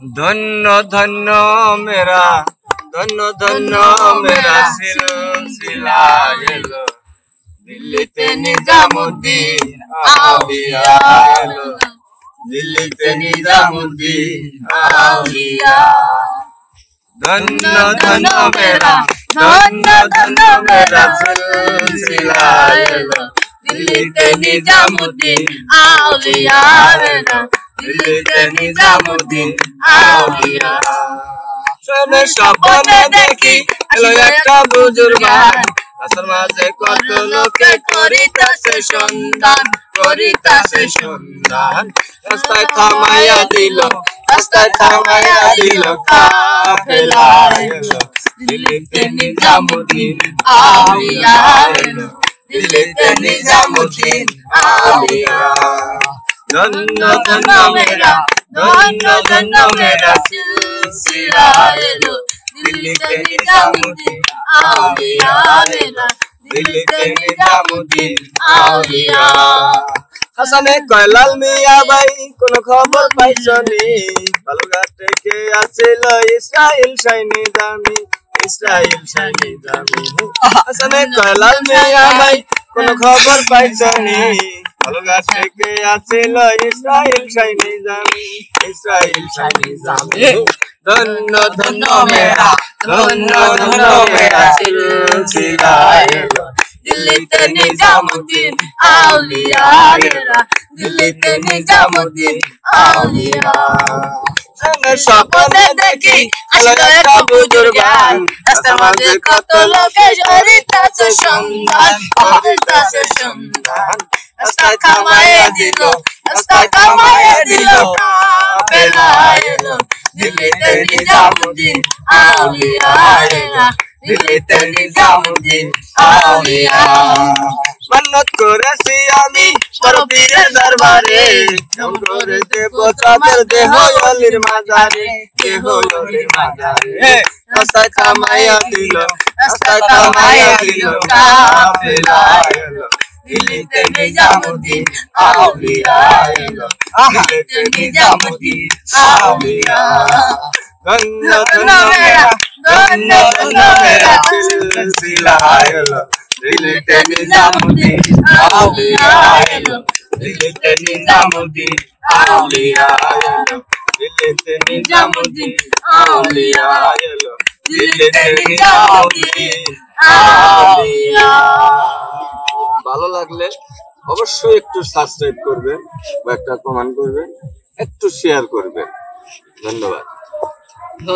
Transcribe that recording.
ধন্য ধন্য মেরা ধন্য ধন্য মেরা সিলসিলা এলো দিল্লিতে নিজামুদ্দিন আউলিয়া এলো দিল্লিতে নিজামুদ্দিন আউলিয়া ধন্য ধন্য মেরা সিলসিলা এলো দিল্লিতে নিজামুদ্দিন আউলিয়া এলো দিল্লিতে নিজামুদ্দিন আউলিয়া শোনে স্বপ্নে দেখি এলো একটা বুজুর্গান রাস্তার মাঝে কত লোকে করিতাছে সন্ধান রাস্তায় থামাইয়া দিল কাফেলা এলো দিল্লিতে নিজামুদ্দিন আউলিয়া এলো দিল্লিতে নিজামুদ্দিন আউলিয়া ধন্য ধন্য মেরা সিলসিলা এলো দিল্লিতে নিজামুদ্দিন আউলিয়া এলো দিল্লিতে নিজামুদ্দিন আউলিয়া হাসানে কয় লাল মিয়া ভাই কোন খবর পাইছনি বালুঘাট থেকে আসিল ইসরাইল শাইনি দামি হাসানে কয় লাল মিয়া ভাই কোন খবর পাইছনি বালুঘাট থেকে আসিল ইসরাইল শাইনি দামি ধন্য ধন্য মেরা সিলসিলা এলো দিল্লিতে নিজামুদ্দিন আউলিয়া এলো দিল্লিতে নিজামুদ্দিন আউলিয়া স্বপ্নে দেখি আসলো একটা বুজুর্গান রাস্তার মাঝে কত লোকে করিতাছে সন্ধান রাস্তা থামাইয়া দিল কাফেলা এলো দিল্লিতে নিজামুদ্দিন আউলিয়া এলো দিল্লিতে নিজামুদ্দিন আউলিয়া মান্নত করেছি আমি বড় পীরের দরবারে কেমন করে দেব চাদর দেহ অলির মাজারে রাস্তায় থামাইয়া দিল কাফেলা এলো দিল্লিতে নিজামুদ্দিন আউলিয়া এলো দিল্লিতে নিজামুদ্দিন আউলিয়া ধন্য ধন্য মেরা সিলসিলা এলো দিল্লিতে নিজামুদ্দিন আউলিয়া এলো দিল্লিতে নিজামুদ্দিন আউলিয়া এলো দিল্লিতে নিজামুদ্দিন আউলিয়া এলো দিল্লিতে নিজামুদ্দিন আউলিয়া। ভালো লাগলে অবশ্যই একটু সাবস্ক্রাইব করবেন বা একটা কমেন্ট করবেন, একটু শেয়ার করবেন। ধন্যবাদ।